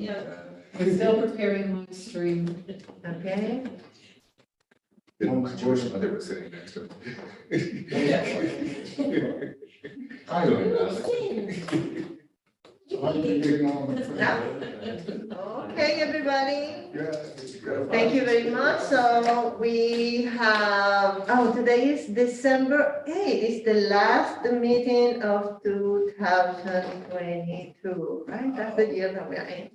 I'm still preparing my stream. Okay. My George mother was sitting next to me. I don't know. Okay, everybody. Thank you very much. So we have, today is December 8th. It's the last meeting of 2022, right? That's the year that we are in.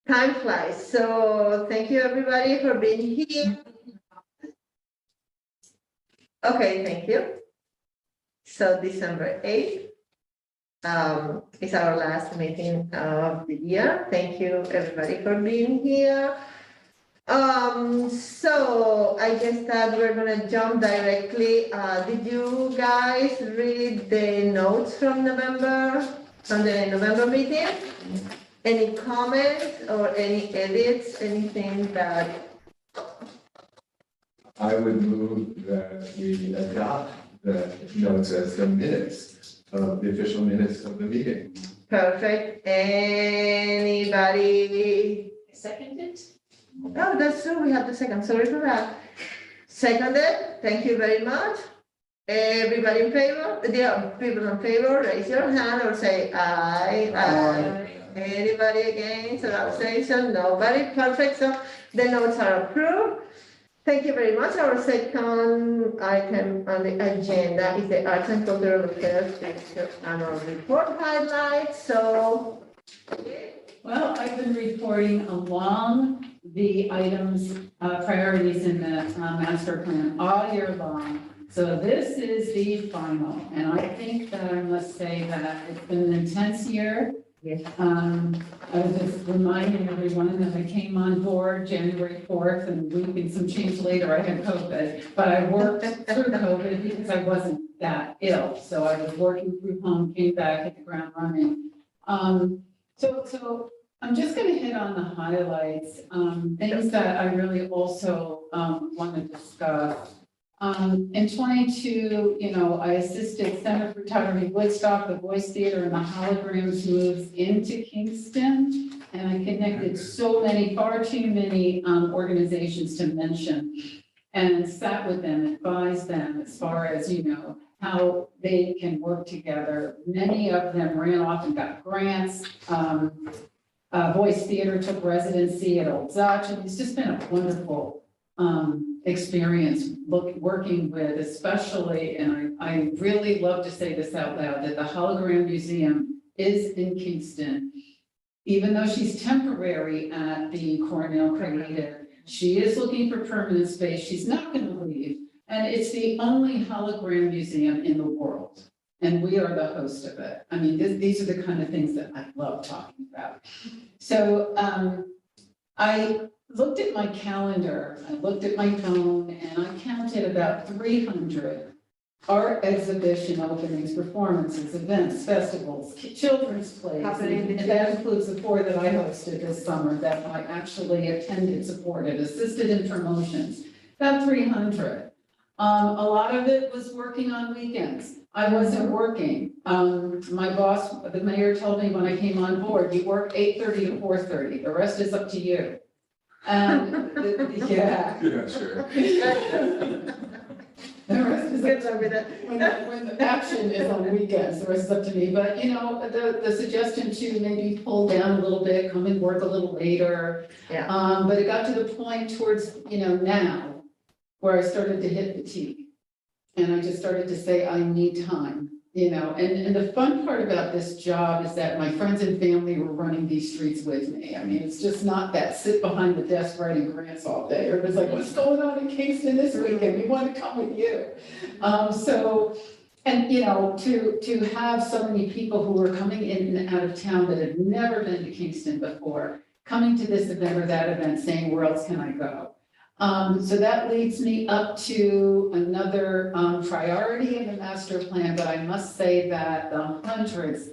Time flies. So thank you, everybody, for being here. Okay, thank you. So December 8th is our last meeting of the year. Thank you, everybody, for being here. So I guess that we're gonna jump directly. Did you guys read the notes from the November meeting? Any comments or any edits, anything that? I would move that we adopt the notes as the minutes of the official minutes of the meeting. Perfect. Anybody? Seconded? Oh, that's true. We have the second. Sorry for that. Seconded. Thank you very much. Everybody in favor? The people in favor, raise your hand or say aye. Aye. Anybody against or abstention? Nobody. Perfect. So the notes are approved. Thank you very much. Our second item on the agenda is the Arts and Cultural Affairs annual report highlights. So, Well, I've been reporting along the items, priorities in the master plan all year long. So this is the final, and I think that I must say that it's been an intense year. yes. I was just reminding everyone that I came on board January 4th and weeping some change later, I had COVID, but I worked through COVID because I wasn't that ill. So I was working through home, came back, hit the ground running. So I'm just going to hit on the highlights, things that I really also want to discuss. In 22, I assisted Center for Photography Woodstock, the Voice Theater, and the Holograms moves into Kingston. And I connected far too many organizations to mention, and sat with them, advised them as far as, how they can work together. Many of them ran off and got grants. Voice Theater took residency at Old Zach, and it's just been a wonderful experience working with, especially, and I really love to say this out loud, that the Hologram Museum is in Kingston. Even though she's temporary at the Cornell Creative, she is looking for permanent space. She's not going to leave. And it's the only hologram museum in the world. And we are the host of it. I mean, these are the kind of things that I love talking about. So I looked at my calendar, I looked at my phone, and I counted about 300 art exhibition openings, performances, events, festivals, children's plays. And that includes the 4 that I hosted this summer that I actually attended, supported, assisted in promotions, about 300. A lot of it was working on weekends. I wasn't working. My boss, the mayor, told me when I came on board, you work 8:30 to 4:30. The rest is up to you. And yeah. Yeah, sure. The rest is Good luck with it. when the action is on weekends, the rest is up to me. But the suggestion to maybe pull down a little bit, come and work a little later. Yeah. But it got to the point towards now where I started to hit fatigue, and I just started to say I need time. And the fun part about this job is that my friends and family were running these streets with me. I mean, it's just not that sit behind the desk writing grants all day. Everybody's like, what's going on in Kingston this weekend? We want to come with you. To have so many people who were coming in and out of town that had never been to Kingston before, coming to this event or that event, saying, where else can I go? So that leads me up to another priority in the master plan, but I must say that the hundreds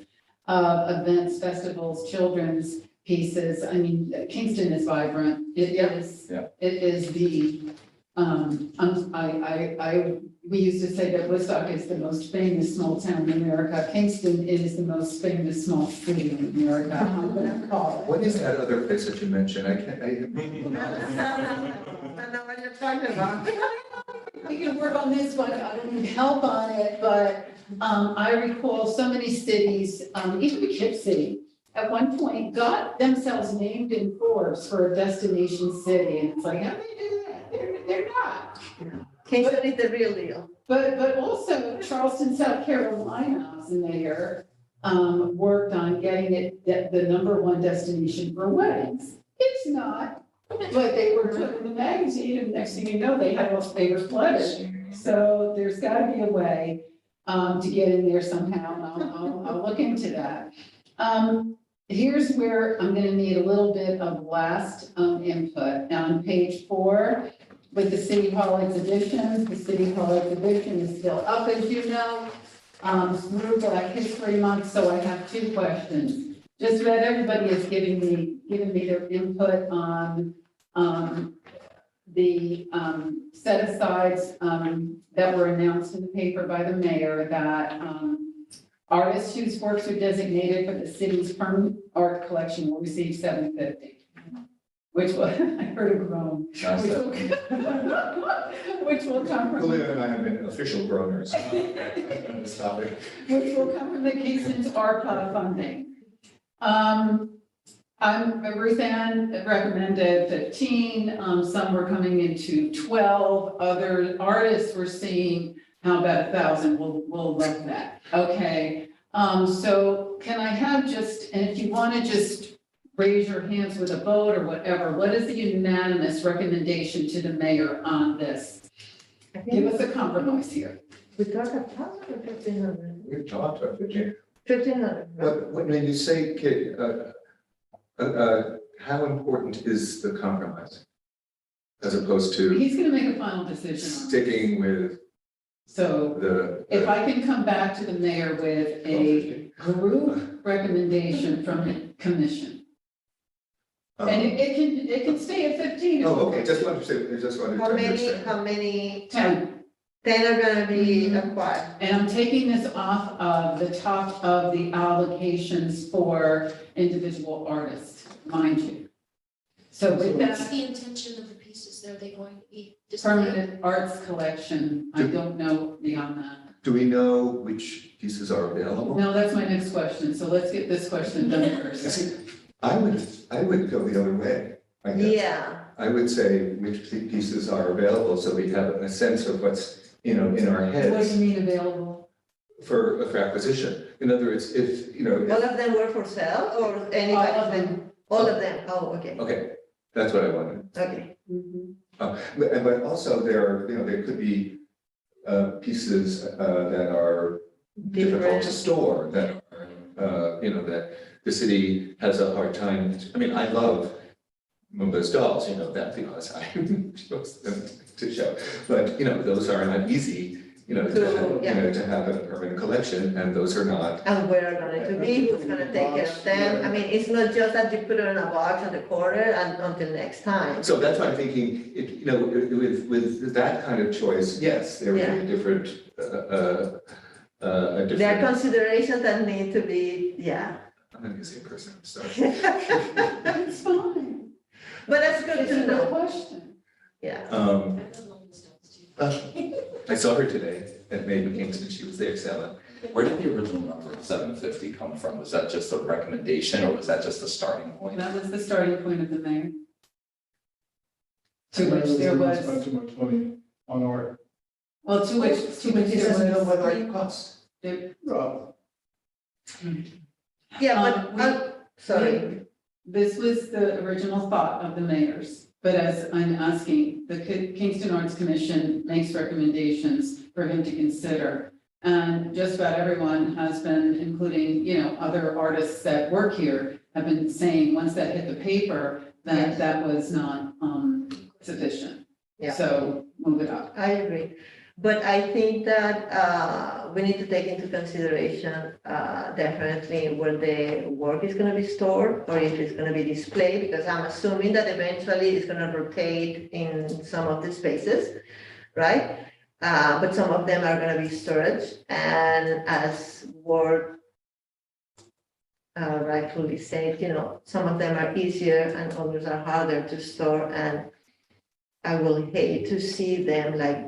of events, festivals, children's pieces, I mean, Kingston is vibrant. It is the we used to say that Woodstock is the most famous small town in America. Kingston is the most famous small city in America. I'm gonna call it. What is that other place that you mentioned? I can't, I know what you're talking about. We can work on this one, I don't need help on it, but, I recall so many cities, even Poughkeepsie City, at one point got themselves named in Forbes for a destination city, and it's like, how do they do that? They're not. Kingston is the real deal. But also Charleston, South Carolina, the mayor, worked on getting it, the number one destination for weddings. It's not, but they were put in the magazine, and next thing you know, they were flooded. So there's gotta be a way, to get in there somehow, and I'll look into that. Here's where I'm gonna need a little bit of last, input. On page 4, with the City Hall exhibitions, the City Hall exhibition is still up, as you know, through Black History Month, so I have 2 questions. Just about everybody is giving me their input on, the, set-asides, that were announced in the paper by the mayor that, artists whose works are designated for the city's permanent art collection will receive $750. Which will, I heard a groan. Which will come from. Julia and I have been official groaners on this topic. Which will come from the Kingston's ARPA funding. Ruth Ann recommended 15, some were coming into 12, other artists were seeing, how about 1,000, we'll love that, okay. So can I have just, and if you wanna just raise your hands with a vote or whatever, what is the unanimous recommendation to the mayor on this? Give us a compromise here. We talked 1,000 or 1,500? We've talked about it. 1,500. But when you say, Kate, how important is the compromise? As opposed to He's gonna make a final decision on it. sticking with So the. if I can come back to the mayor with a group recommendation from the commission. And it can stay at 15. if Oh, you okay, want. just wanted to say, I just wanted to How understand. many, 10. 10 are gonna be acquired? And I'm taking this off of the top of the allocations for individual artists, mind you. So with What's that the intention of the pieces? Are they going to be displayed? permanent arts collection, I don't know beyond that. Do we know which pieces are available? No, that's my next question, so let's get this question done first. I would go the other way, I guess. Yeah, I would say which pieces are available, so we have a sense of what's, in our What do heads you mean available? for acquisition. In other words, if, all of them were for sale or All anybody? of them. All of them, oh, okay, okay, that's what I wanted. okay. Mhm. But also there could be pieces that are difficult to store, that are, that the city has a hard time. I mean, I love Mumba's dolls, that, as I chose them to show. But, those are not easy, to have a permanent collection, and those are not. And where are going to be, who's gonna take care of them? I mean, it's not just that you put it in a box on the corner and until next time. So that's why I'm thinking, with that kind of choice, yes, there would be a different, a There different. are considerations that need to be, yeah. I'm gonna say person, so. It's fine. But that's good It's to a good know, question. yeah. I don't know these stones too. I saw her today at Made in Kingston, she was there selling. Where did the original number of 750 come from? Was that just a recommendation or was that just a starting point? That was the starting point of the mayor. To which there was, Spent too much money on art. well, to which there was. it costs. Yeah, Um, but, sorry, This was the original thought of the mayor's, but as I'm asking, the Kingston Arts Commission makes recommendations for him to consider. And just about everyone has been, including, other artists that work here, have been saying, once that hit the paper, that Yes. that was not, sufficient. Yeah. So move it up. I agree. But I think that we need to take into consideration definitely where the work is gonna be stored or if it's gonna be displayed, because I'm assuming that eventually it's gonna rotate in some of the spaces, right? But some of them are gonna be storage, and as Ward rightfully said, some of them are easier and others are harder to store, and I will hate to see them like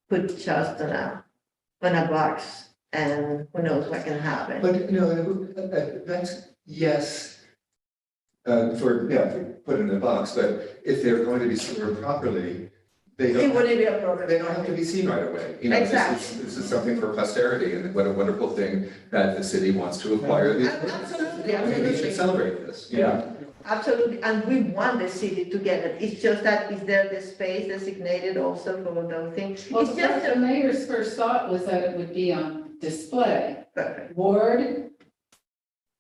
put just on a box, and who knows what can happen. But, that's, yes, put in a box, but if they're going to be stored properly, they It don't, wouldn't be a problem. they don't have to be seen right away. Exactly. This is something for posterity, and what a wonderful thing that the city wants to acquire these. Absolutely, I mean, we should absolutely. celebrate this, Absolutely, and we want the city to get it. It's just that is there the space designated also for those things? Well, It's just the mayor's first thought was that it would be on display. perfect. Ward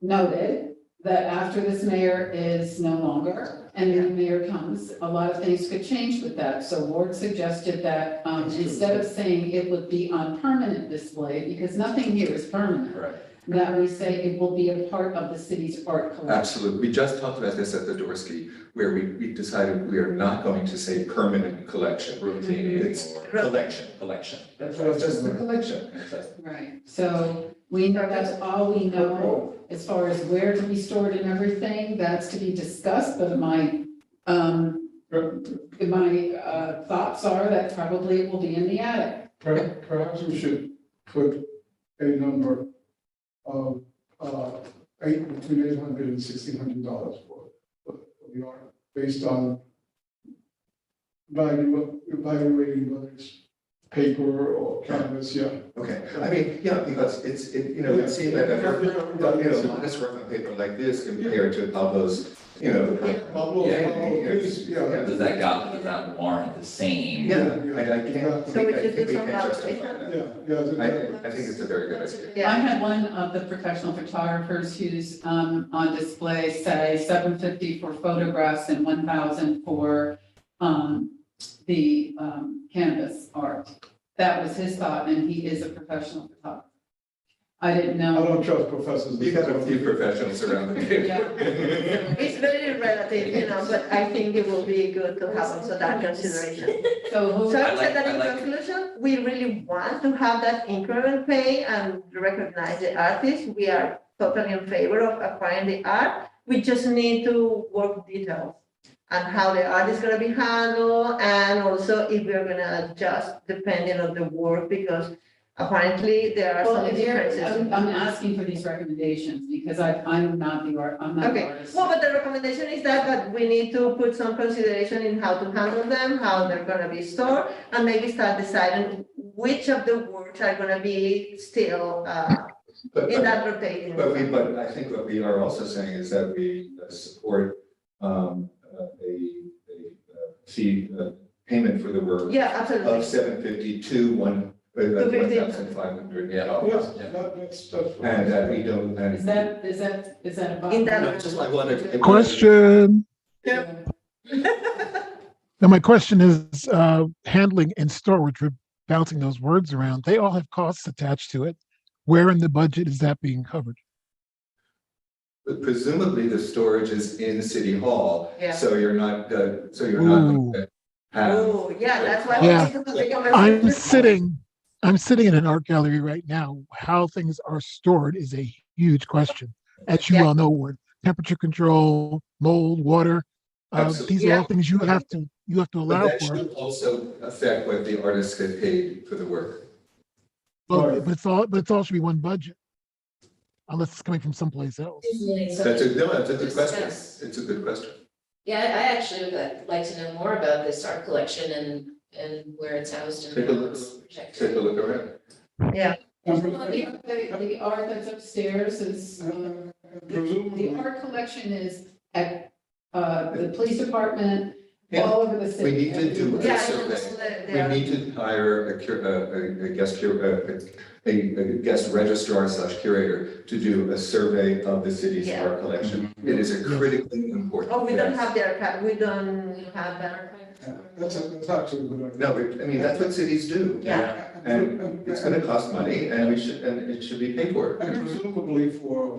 noted that after this mayor is no longer and the new mayor comes, a lot of things could change with that. So Ward suggested that instead of saying it would be on permanent display, because nothing here is permanent, Right. that we say it will be a part of the city's art collection. Absolutely. We just talked about this at the Dorsey, where we decided we are not going to say permanent collection. Rotating It's or collection. collection. That's It's just the collection. Right, so we know, that's all we know as far as where to be stored and everything, that's to be discussed, but my thoughts are that probably it will be in the attic. Perhaps we should put a number of, between $800 and $1,600 for the art, based on evaluating whether it's paper or canvas, Okay, I mean, because it seemed that, honest work on paper like this compared to Pablo's, Pablo, Yes. Does that warrant the same? I can't. So we should do we some can't justify allocation. that. I think it's a very good idea. I Yeah, had one of the professional photographers who's on display say $750 for photographs and $1,000 for the canvas art. That was his thought, and he is a professional photographer. I didn't I know. don't trust professors. You got a few professionals around the table. Yeah. it's very relative, but I think it will be good to have also that consideration. So who, So I I would say like- that I in like- conclusion, we really want to have that increment pay and recognize the artists. We are totally in favor of acquiring the art. We just need to work details and how the art is gonna be handled, and also if we're gonna adjust depending on the work, because apparently there are well, some if you're, differences. I'm asking for these recommendations because I'm not the Okay, artist. well, but the recommendation is that we need to put some consideration in how to handle them, how they're gonna be stored, and maybe start deciding which of the works are gonna be still in that rotating. But I think what we are also saying is that we support a fee payment for the work Yeah, of absolutely. $750 to $1,500. Yes, Yeah. that's. And that we don't, Is and. that a In bottom? that- No, just I wanted. Question. Yeah. Now, my question is, handling and storage, we're bouncing those words around. They all have costs attached to it. Where in the budget is that being covered? But presumably the storage is in City Hall, Yeah. so you're not going to have. Oh, yeah, that's why. Yeah. we need to take a I'm consideration. sitting in an art gallery right now. How things are stored is a huge question. As you Yeah. well know, Ward, temperature control, mold, water. Absolutely. These are all Yeah. things you have to But allow that for. should also affect what the artists get paid for the work. But it's all should be one budget. Unless it's coming from someplace else. That's a good question. Discuss. It's a good question. Yeah, I actually would like to know more about this art collection and where it's housed and. Take a look. how it's Take a protected. look around. Yeah, Well, the art that's upstairs is, the Presumably, art collection is at, the police department, Yeah. all over the city. We need to do a Yeah, survey. they We are- need to hire a guest registrar / curator to do a survey of the city's Yeah. art collection. It is a critically important. Oh, we don't thing. have the archive, we don't have that. That's actually a good idea. No, I mean, that's what cities do. Yeah. And it's gonna cost money and it should be paid for. And presumably for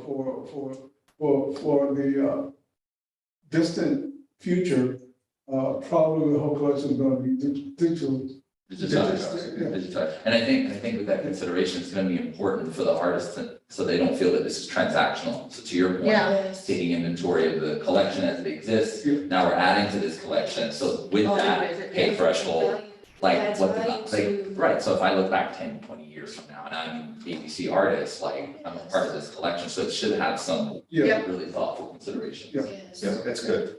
the distant future, probably the whole collection is gonna be digital. Digitized. And I think with that consideration, it's gonna be important for the artists so they don't feel that this is transactional. So to your point, Yeah. taking inventory of the collection as it exists, Yeah. now we're adding to this collection, so with Oh, that yeah. pay threshold, like Adds what, value to- right, so if I look back 10, 20 years from now and I'm an ABC artist, like I'm a part of this collection, so it should have some Yeah. really thoughtful considerations. Yeah. Yes. Yeah, that's good.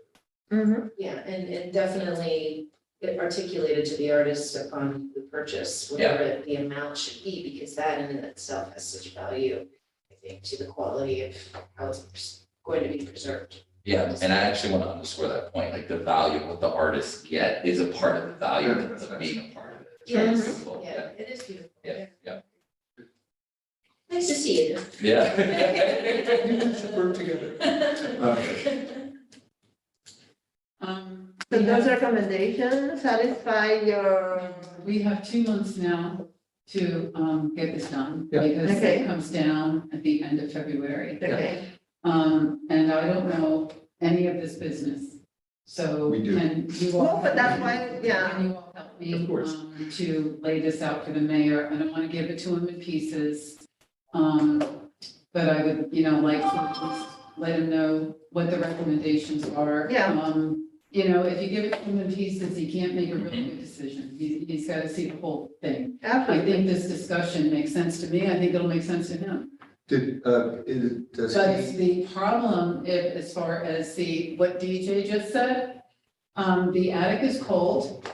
Mhm. Yeah, and definitely get articulated to the artists upon the purchase, whatever the amount should be, because that in and itself has such value, I think, to the quality of how it's going to be preserved. Yeah, and I actually want to underscore that point, like the value of what the artists get is a part of the value of being a part of it. Yes, Beautiful, yeah, it is beautiful. Yeah. Nice to see you. Yeah. You should work together. So We those have- recommendations satisfy your, We have 2 months now to get this done, Yeah. because Okay. it comes down at the end of February. okay, And I don't know any of this business, so We do. can you all? well, but that's why, yeah, Can you all help me? Of course. To lay this out for the mayor? I don't want to give it to him in pieces. But I would, like to at least let him know what the recommendations are. Yeah. If you give it to him in pieces, he can't make a really good decision. He's got to see the whole thing. I absolutely. think this discussion makes sense to me. I think it'll make sense to him. Does But he, the problem, as far as what DJ just said, the attic is cold.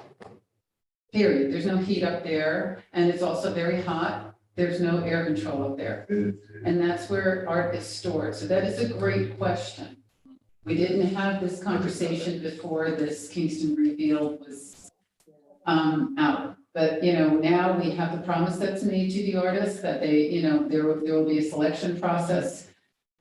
Period. There's no heat up there, and it's also very hot. There's no air control up there. And that's where art is stored. So that is a great question. We didn't have this conversation before this Kingston reveal was out. But, now we have the promise that's made to the artists that they, there will be a selection process.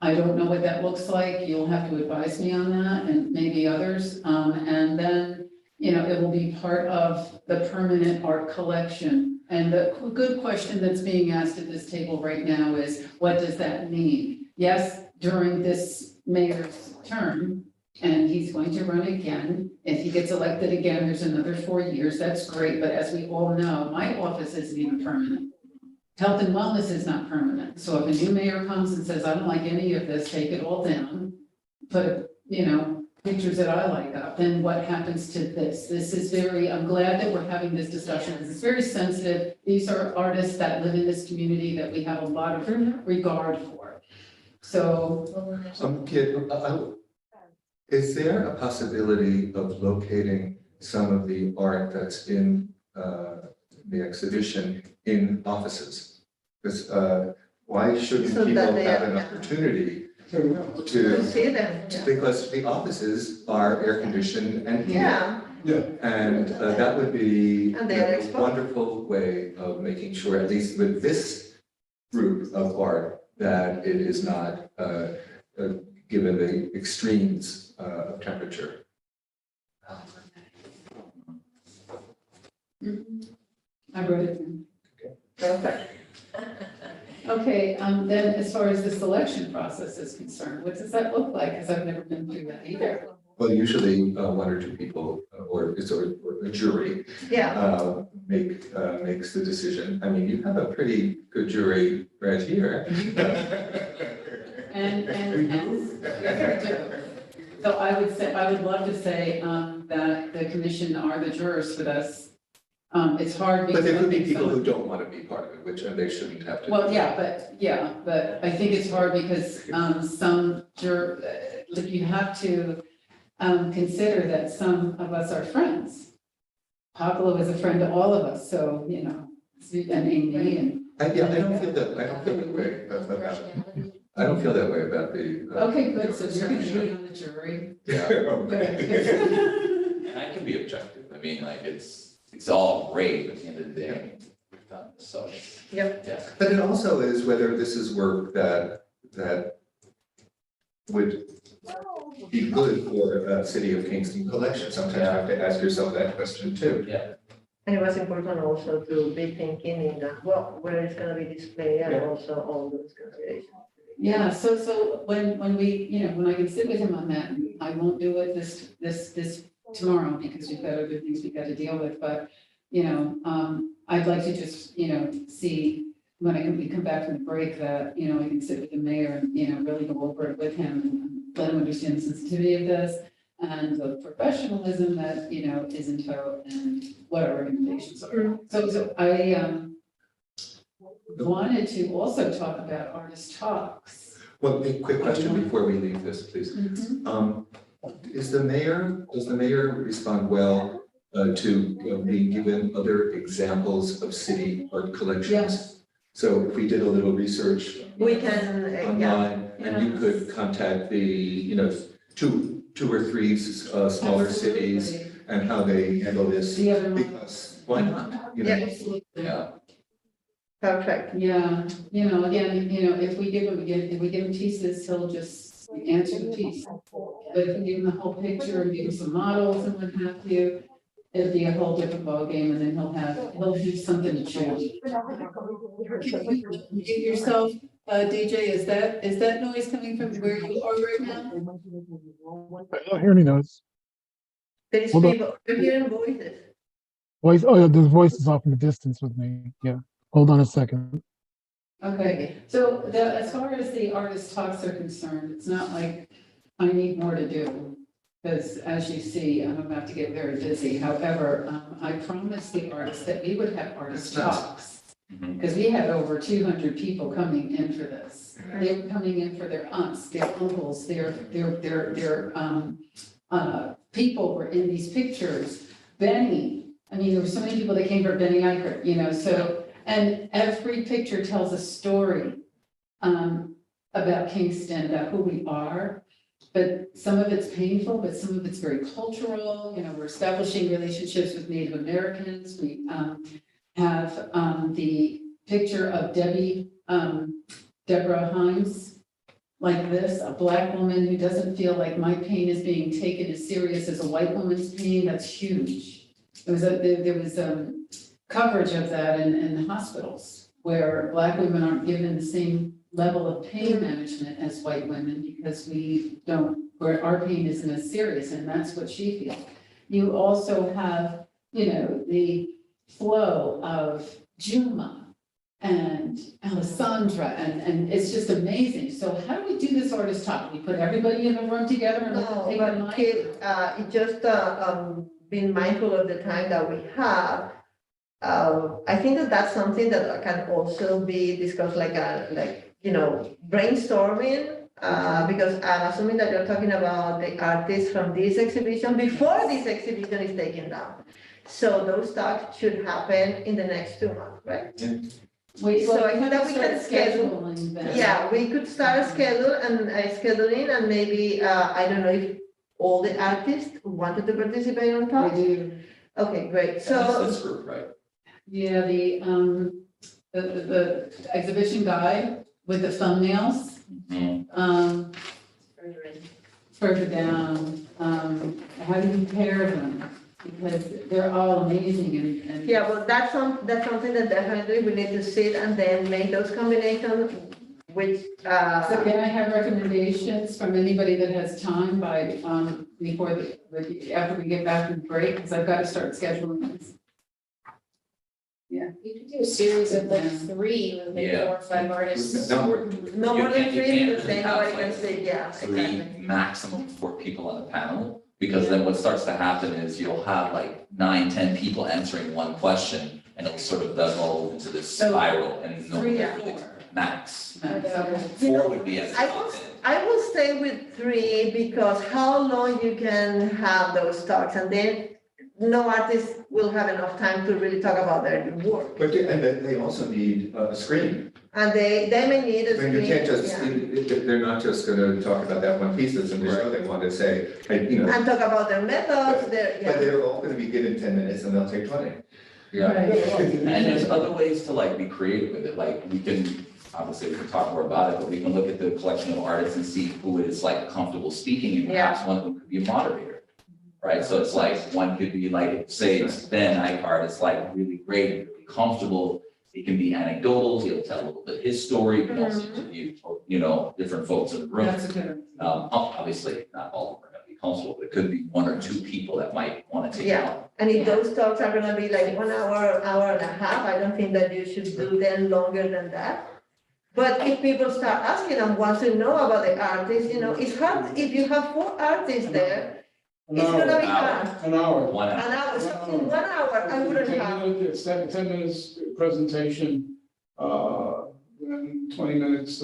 I don't know what that looks like. You'll have to advise me on that and maybe others. And then, it will be part of the permanent art collection. And the good question that's being asked at this table right now is, what does that mean? Yes, during this mayor's term, and he's going to run again. If he gets elected again, there's another 4 years. That's great. But as we all know, my office isn't even permanent. Health and wellness is not permanent. So if a new mayor comes and says, I don't like any of this, take it all down, put, pictures that I like up, then what happens to this? This is I'm glad that we're having this discussion. This is very sensitive. These are artists that live in this community that we have a lot of regard for. So, Kit, is there a possibility of locating some of the art that's in the exhibition in offices? Because why shouldn't So that people they have are- an opportunity So, To to, see them, yeah. because the offices are air conditioned and heated. Yeah, yeah, And that would be And they are a exposed. wonderful way of making sure, at least with this group of art, that it is not given the extremes of temperature. I wrote it down. perfect. Okay, then as far as the selection process is concerned, what does that look like? Because I've never been through that either. Well, usually one or two people or a jury Yeah, makes the decision. I mean, you have a pretty good jury right here. And so I would love to say that the commission are the jurors for this. It's hard because. But there I could be think people some- who don't want to be part of it, which they shouldn't have to. Well, but I think it's hard because you have to consider that some of us are friends. Pablo is a friend to all of us, so, and Amy and. I don't feel that way about, I don't feel that way about the. Okay, good, so you're gonna be on the jury. Yeah. Good. And I can be objective, I mean, like, it's all great, but at the end of the day, we've done this, so it's. Yep. Yeah. But it also is whether this is work that would be good for a City of Kingston collection. Sometimes you have to ask yourself that question too. And it was important also to be thinking in that, well, where it's gonna be displayed and also all those considerations. Yeah, so when we, when I can sit with him on that, I won't do it this tomorrow because we've got other things we've got to deal with, but, I'd like to just, see when we come back from the break that, I can sit with the mayor and, really go over it with him and let him understand the sensitivity of this and the professionalism that, is in tow and what our recommendations are. So I, wanted to also talk about artist talks. Well, a quick question before we leave this, please. Does the mayor respond well to being given other examples of city art collections? Yes. So if we did a little research We can, yeah, online, and you could contact the, two or three smaller cities Absolutely. and how they handle this, The other one. because why not? Yeah. Absolutely. Yeah, perfect. Yeah, again, if we give him pieces, he'll just answer the piece. But if we give him the whole picture and give him some models and what have you, it'll be a whole different ballgame and then he'll have something to choose. Mute yourself, DJ, is that noise coming from where you are right now? I don't hear any notes. There is Hold on. people, you're hearing voices. Voice, oh, yeah, there's voices off in the distance with me. Yeah. Hold on a second. Okay, so as far as the artist talks are concerned, it's not like I need more to do. Because as you see, I'm about to get very busy. However, I promised the artists that we would have artist That's nice. talks. Mhm. Because we had over 200 people coming in for this. They were coming in for their aunts, their uncles, their people were in these pictures. Benny, I mean, there were so many people that came for Benny Eichert, so, and every picture tells a story about Kingston, about who we are. But some of it's painful, but some of it's very cultural, we're establishing relationships with Native Americans. We have the picture of Deborah Himes, like this, a Black woman who doesn't feel like my pain is being taken as serious as a white woman's pain. That's huge. There was coverage of that in hospitals where Black women aren't given the same level of pain management as white women because where our pain isn't as serious, and that's what she feels. You also have, the flow of Juma and Alessandra, and it's just amazing. So how do we do this artist talk? We put everybody in a room together and No, take the but mic? it just being mindful of the time that we have. I think that that's something that can also be discussed brainstorming. Because I'm assuming that you're talking about the artists from this exhibition before this exhibition is taken down. So those talks should happen in the next 2 months, right? So I think that we can schedule. scheduling then. Yeah, we could start a schedule and scheduling, and maybe, I don't know if all the artists wanted to participate on We talks. do. Okay, great, That's so, this group, right? Yeah, the exhibition guide with the thumbnails, Mhm. further down, how do you pair them? Because they're all amazing and. yeah, well, that's something that definitely we need to sit and then make those combinations, which, So can I have recommendations from anybody that has time by, after we get back from break, because I've got to start scheduling this. You could do a series of like Yeah. 3 with maybe Yeah. 4 or 5 artists. No more than no You more than can't- you 3, can't because then have, nobody can like, say, yeah, 3, exactly. maximum 4 people on the panel. Because then what starts to happen is you'll have like 9, 10 people answering one question, and it'll sort of devolve into this So, spiral, and no, 3 or really, 4? max. Okay. 4 would be at the I top was- end. I will stay with 3 because how long you can have those talks, and then no artist will have enough time to really talk about their work. But and then they also need a screen. And they may need a I mean, you screen, can't just, yeah. they're not just gonna talk about that one piece, there's something they want to say, you know, And talk about their methods, their, but yeah. they're all gonna be given 10 minutes and they'll take 20. Yeah. Right. And there's other ways to like be creative with it, like we can, obviously we can talk more about it, but we can look at the collection of artists and see who is like comfortable speaking, and perhaps one of them could be a moderator. Right, so it's like, one could be like, say, it's Ben Icard, it's like really great, really comfortable, it can be anecdotal, he'll tell a little bit of his story, he can also interview, you know, different folks in the room. That's a good. Obviously, not all of them are gonna be comfortable, but it could be one or two people that might wanna take Yeah. out. And if those talks are gonna be like 1 hour, hour and a half, I don't think that you should do them longer than that. But if people start asking and want to know about the artist, you know, it's hard, if you have 4 artists there, An it's gonna hour, be hard. an hour. 1 hour. An hour, so in 1 hour, I wouldn't 10 have, minutes, it's 10 minutes presentation, then 20 minutes,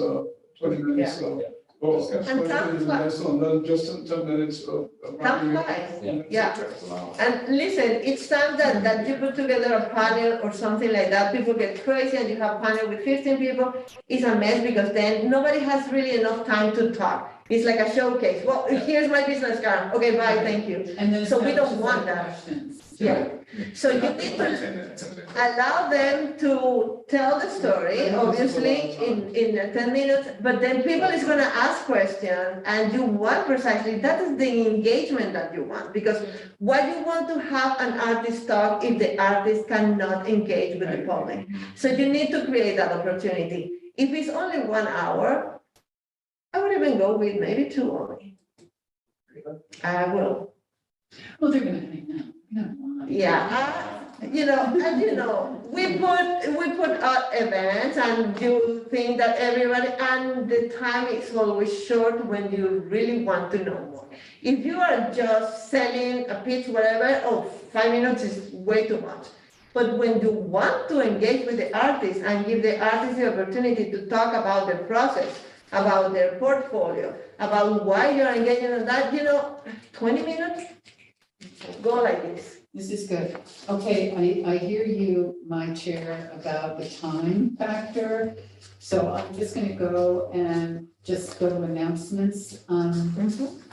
20 minutes, oh, Discussion. 20 minutes And lesson, and then just 10 minutes of. Time flies. Yeah. Wow. and listen, it's time that you put together a panel or something like that, people get crazy and you have panel with 15 people, it's a mess because then nobody has really enough time to talk. It's like a showcase, well, here's my business card, okay, bye, thank you. And then. So we don't want that. Questions. Yeah. So you need to 10 minutes. allow them to tell the story, obviously, in 10 minutes, but then people is gonna ask questions, and you want precisely, that is the engagement that you want, because why you want to have an artist talk if the artist cannot engage with the public? So you need to create that opportunity. If it's only 1 hour, I would even go with maybe 2 only. I will. Well, they're gonna hang out. Yeah, you know, and you know, we put out events and you think that everybody, and the time is always short when you really want to know more. If you are just selling a pitch, whatever, 5 minutes is way too much. But when you want to engage with the artist and give the artist the opportunity to talk about the process, about their portfolio, about why you're engaging in that, you know, 20 minutes, go like this. This is good. Okay, I hear you, my chair, about the time factor. So I'm just gonna go and just go to announcements.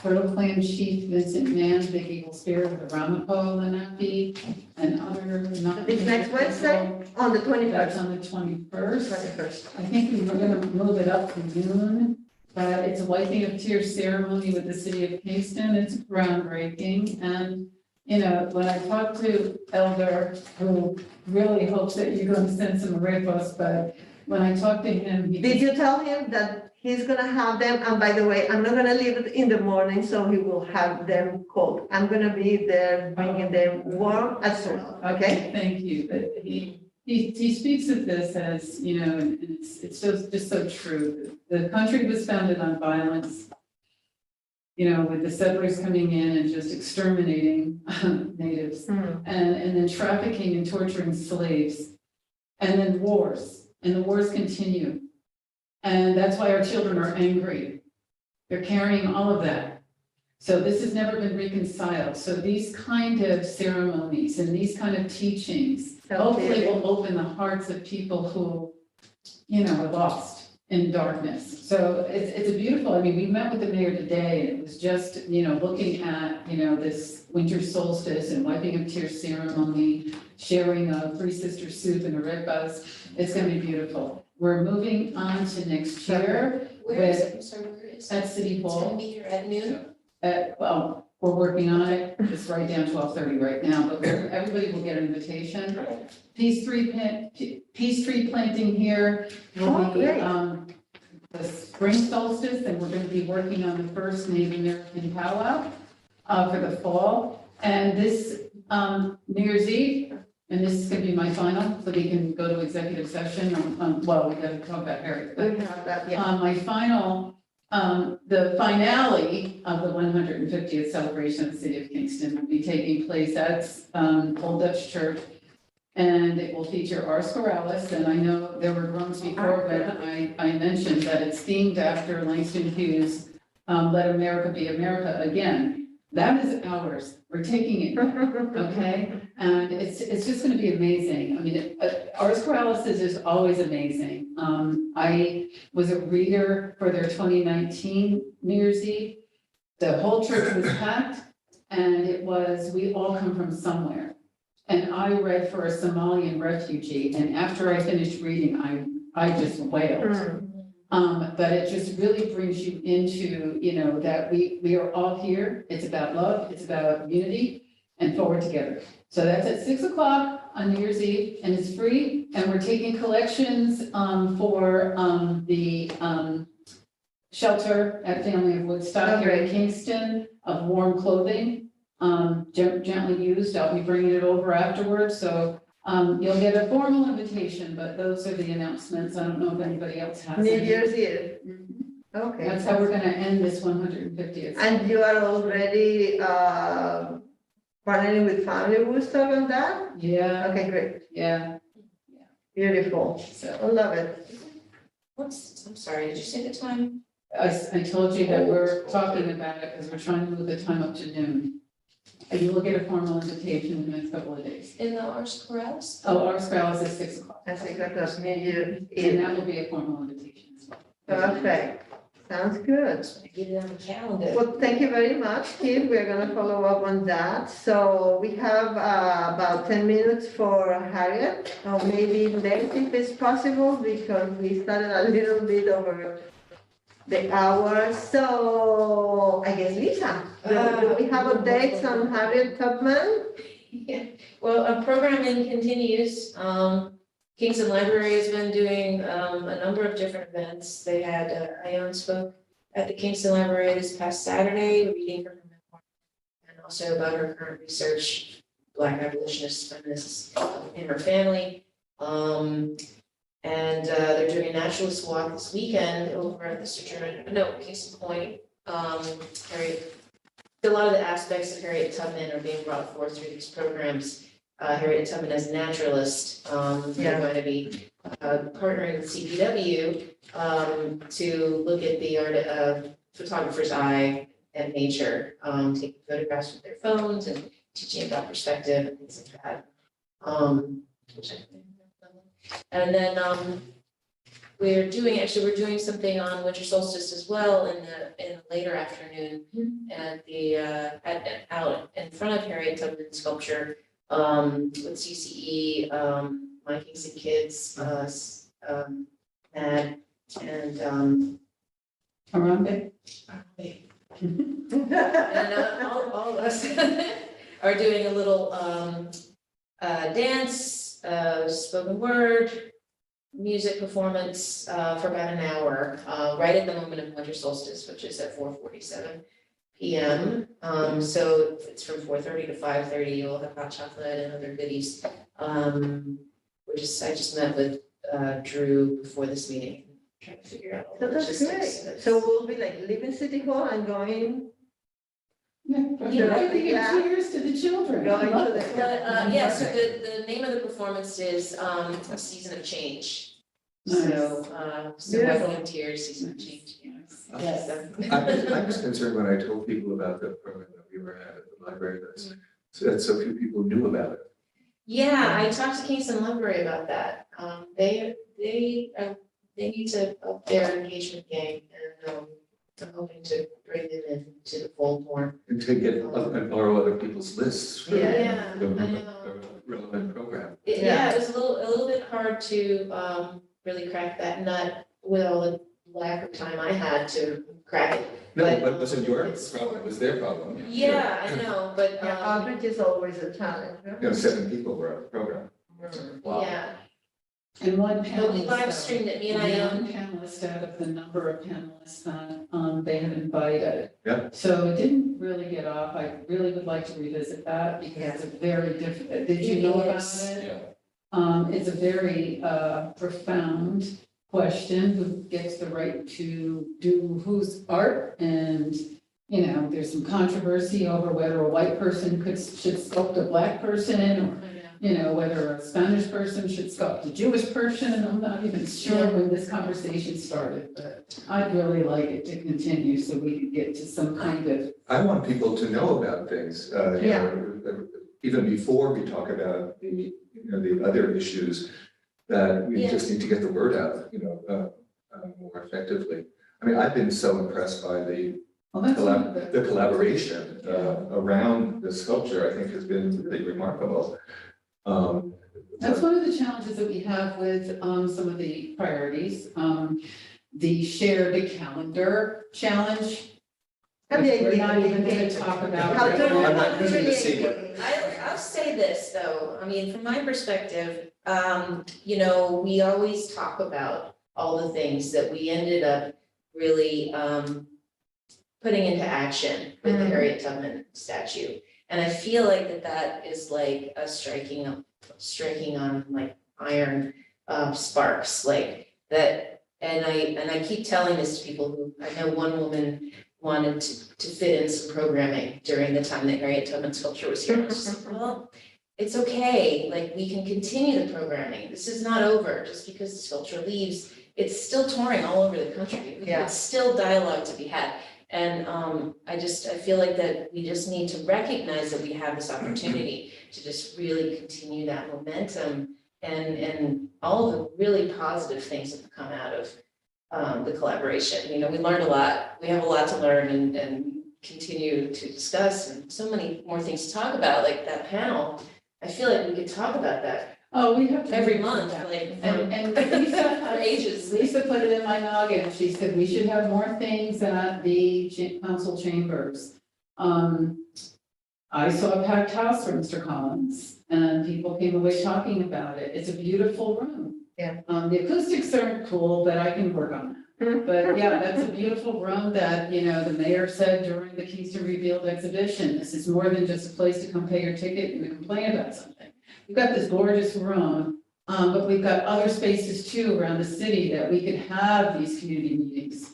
Turtle Clan Chief Vincent Mann, Big Eagle Spirit of the Ramapo Lenape, and other. This next Wednesday, on the That's 21st. on the 21st. 21st. I think we were gonna move it up to noon, but it's a wiping of tears ceremony with the city of Kingston. It's groundbreaking. And, you know, when I talked to Elder, who really hopes that you're going to send some repos, but when I talked to him, he. Did you tell him that he's gonna have them? And by the way, I'm not gonna leave it in the morning, so he will have them cold. I'm gonna be there bringing them warm as well, okay? Thank you, but he speaks of this as, you know, and it's just so true. The country was founded on violence, you know, with the settlers coming in and just exterminating natives, and then trafficking and torturing slaves, and then wars, and the wars continue. And that's why our children are angry. They're carrying all of that. So this has never been reconciled. So these kind of ceremonies and these kind of teachings hopefully will open the hearts of people who, you know, are lost in darkness. So it's a beautiful, I mean, we met with the mayor today, and it was just, you know, looking at, you know, this winter solstice and wiping of tears ceremony, sharing a Three Sisters soup and a red bus. It's gonna be beautiful. We're moving on to next year Where is it? I'm sorry, where is it? at City It's gonna Hall. be here at noon? Well, we're working on it. It's right down 12:30 right now, but everybody will get an invitation. Peace tree planting here will Oh, be, great. the spring solstice, and we're gonna be working on the first Native American powwow, for the fall. And this, New Year's Eve, and this is gonna be my final, so we can go to executive session well, we gotta talk about Eric, but We have that, yeah. my final, the finale of the 150th celebration of the city of Kingston will be taking place at Old Dutch Church. And it will feature Ars Corrales, and I know there were rooms before, but I mentioned that it's themed after Langston Hughes' Let America Be America Again. That is ours. We're taking it, okay? And it's just gonna be amazing. I mean, Ars Corrales is always amazing. I was a reader for their 2019 New Year's Eve. The whole church was packed, and it was, we all come from somewhere. And I read for a Somalian refugee, and after I finished reading, I just wailed. But it just really brings you into, that we are all here. It's about love, it's about unity and forward together. So that's at 6:00 on New Year's Eve, and it's free, and we're taking collections for the shelter at Family of Woodstock here in Kingston of warm clothing, gently used. I'll be bringing it over afterwards, so you'll get a formal invitation, but those are the announcements. I don't know if anybody else has New any. Year's Eve, Mhm. okay. That's how we're gonna end this 150th. And you are already partnering with Family Woodstock on that? Yeah, Okay, great, yeah, beautiful, so I love it. I'm sorry, did you say the time? I told you that we're talking about it because we're trying to move the time up to noon. And you will get a formal invitation in the next couple of days. In the Ars Corrales? Oh, our scale is at 6:00, I think that was New Year's and Eve, that will be a formal invitation as well. perfect, sounds good. Get it on the calendar. Well, thank you very much, Keith. We're gonna follow up on that. So we have about 10 minutes for Harriet, or maybe less if it's possible, because we started a little bit over the hour. So I guess Lisa, do we have updates on Harriet Tubman? Yeah, well, programming continues. Kingston Library has been doing a number of different events. They had Ione spoke at the Kingston Library this past Saturday, reading her memoir, and also about her current research, Black abolitionists, feminists in her family. And they're doing a naturalist walk this weekend over at the Kingston Point. Harriet, a lot of the aspects of Harriet Tubman are being brought forth through these programs. Harriet Tubman as a naturalist, they're going to be partnering with CPW to look at the art of photographer's eye and nature, taking photographs with their phones and teaching about perspective and things like that. And then we're doing something on winter solstice as well in the later afternoon at the out in front of Harriet Tubman sculpture with CCE, My Kingston Kids, Mad, and Harambe? and all of us are doing a little dance, spoken word, music performance for about an hour, right at the moment of winter solstice, which is at 4:47 p.m. So it's from 4:30 to 5:30. You'll have hot chocolate and other goodies. I just met with Drew before this meeting, trying to figure out all So the that's logistics. great. So we'll be like leaving City Hall and going. Yeah, I think it's cheers to the children. Going to the- But so the name of the performance is A Season of Change. So I Beautiful. volunteer Season of Change. Yes. I was concerned when I told people about the program that we were at the library, that so few people knew about it. Yeah, I talked to Kingston Library about that. They need to up their engagement game, and I'm hoping to bring them into the fold more. And to get and borrow other people's lists for Yeah, the I know. relevant program. Yeah, it was a little bit hard to really crack that nut with all the lack of time I had to crack it. No, But, but it wasn't your it's- problem, it was their problem. Yeah, I know, but Yeah, outreach is always a challenge. You know, 7 people were on the program. Wow. yeah, And one but we panelist. live streamed it, me and I One panelist out of the number of panelists that they had invited. Yeah. So it didn't really get off. I really would like to revisit that because it's a very different, did you know about It is. it? Yeah. It's a very profound question, who gets the right to do whose art, and, there's some controversy over whether a white person should sculpt a black person, or, you know, whether a Spanish person should sculpt a Jewish person, I'm not even sure when this conversation started, but I'd really like it to continue so we could get to some kind of, I want people to know about things, you know, even before we talk about, you know, the other issues that we just need to get the word out, you know, more effectively. I mean, I've been so impressed by the well, that's one of the collaboration around the sculpture, I think has been really remarkable. That's one of the challenges that we have with some of the priorities. The shared calendar challenge. which We're not even gonna talk about. How right to- now. I'm not using the C word. I'll say this though, I mean, from my perspective, you know, we always talk about all the things that we ended up really putting into action with the Harriet Tubman statue. And I feel like that is like a striking on like iron sparks, like that. And I keep telling this to people who, I know one woman wanted to fit in some programming during the time that Harriet Tubman sculpture was here. I was just like, well, it's okay, like we can continue the programming. This is not over just because the sculpture leaves. It's still touring all over the country. Yeah. It's still dialogue to be had. And I feel like that we just need to recognize that we have this opportunity to just really continue that momentum and all the really positive things that have come out of the collaboration. You know, we learned a lot. We have a lot to learn and continue to discuss, and so many more things to talk about, like that panel. I feel like we could talk about that Oh, we have to. every month, like And for Lisa, ages. Lisa put it in my noggin, she said we should have more things at the council chambers. I saw a packed house for Mr. Collins, and people came away talking about it, it's a beautiful room. Yeah. The acoustics aren't cool, but I can work on that. But yeah, that's a beautiful room that, you know, the mayor said during the Kingston Revealed exhibition, this is more than just a place to come pay your ticket and to complain about something. We've got this gorgeous room, but we've got other spaces too around the city that we could have these community meetings.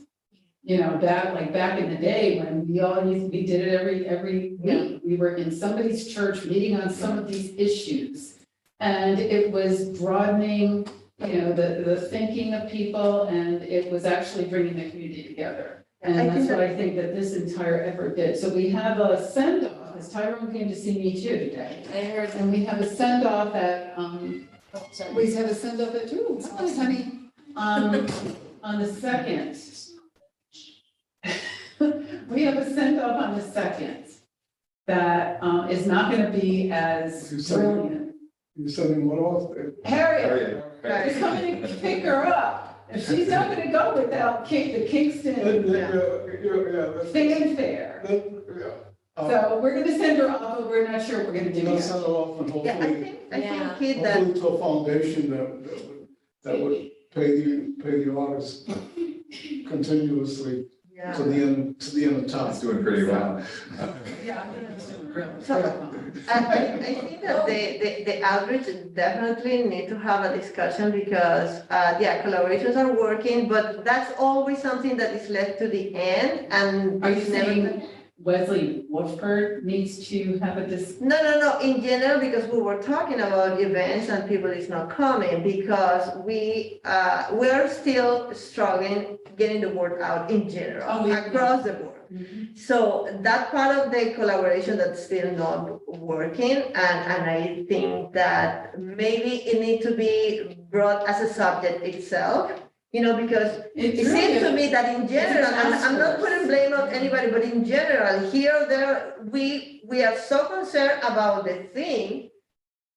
You know, back in the day when we did it every week. We were in somebody's church meeting on some of these issues. And it was broadening, you know, the thinking of people, and it was actually bringing the community together. And that's what I think that this entire effort did. So we have a send-off, as Tyrone came to see me too today. I heard. And we have a send-off at, We have a send off at two. Hi, honey. on the second. We have a send-off on the second that is not gonna be as brilliant. You're sending what off? Harriet, Harriet, you're coming to pick her up. And she's not gonna go without the Kingston fanfare. So we're gonna send her off, but we're not sure what we're gonna do You'll yet. send her off and Yeah, hopefully, I Yeah. think Kid, that, hopefully to a foundation that would pay the artists continuously yeah. to the end of time. it's doing pretty well. Yeah, I think that's doing real So- well. I think that the outreach definitely need to have a discussion because, collaborations are working, but that's always something that is left to the end and. Are you it's never saying been- Wesley Wolfberg needs to have a No, in general, because we were talking about events and people is not coming because we're still struggling getting the word out in general, Oh, yeah. across the board. So that part of the collaboration that's still not working, and I think that maybe it need to be brought as a subject itself, you know, because it seems to me that in general, and I'm not putting blame on anybody, but in general, here, there, we are so concerned about the thing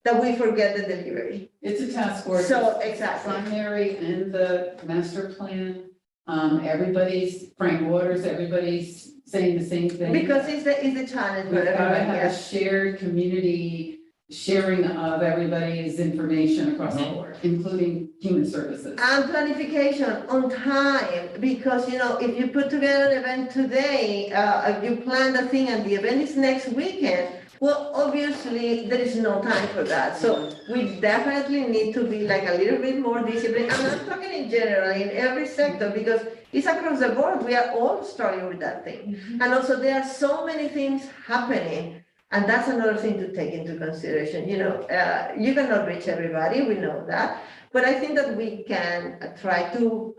that we forget the delivery. It's a task force. So, exactly. Primary and the master plan, Frank Waters, everybody's saying the same thing. Because it's the challenge for We've got to everybody, have a yes. shared community sharing of everybody's information across the board, including human services. And planification on time, because, you know, if you put together an event today, if you plan the thing and the event is next weekend, well, obviously, there is no time for that. So we definitely need to be like a little bit more disciplined. And I'm talking in general, in every sector, because it's across the board. We are all struggling with that thing. And also there are so many things happening. And that's another thing to take into consideration, you cannot reach everybody, we know that, but I think that we can try to,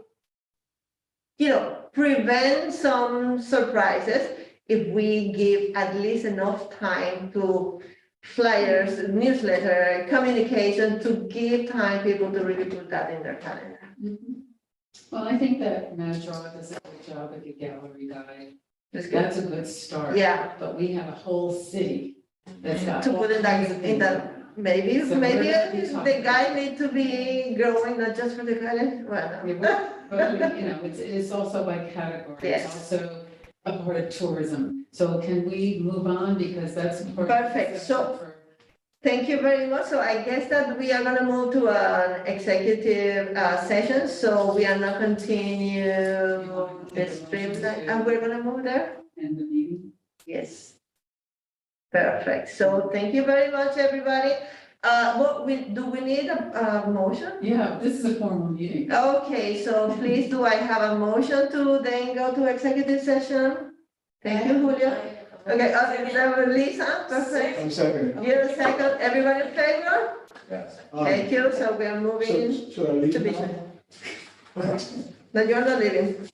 prevent some surprises if we give at least enough time to flyers, newsletter, communication, to give time people to really put that in their calendar. Well, I think that Mad Draw does a good job with the gallery guide. That's good. That's a good start. Yeah, But we have a whole city that's got. to put all in kinds that, of in things that, maybe So we're gonna be the talking guy about- need to be growing, not just for the calendar, well. Yeah, but it's also by category. Yes. It's also a part of tourism. So can we move on because that's important. Perfect. So- Thank you very much. So I guess that we are gonna move to an executive session, so we are not continue the streamline, and we're gonna move there? And the meeting. Yes. Perfect. So thank you very much, everybody. Do we need a motion? Yeah, this is a formal meeting. Okay, so please, do I have a motion to then go to executive session? Thank you, Julio. Okay, Lisa, perfect. I'm second. You're a second, everybody in favor? Yes. Thank you, so we are moving Should I leave to now? business. No, you're not leaving.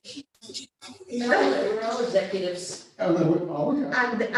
We're all executives. Oh, yeah. And the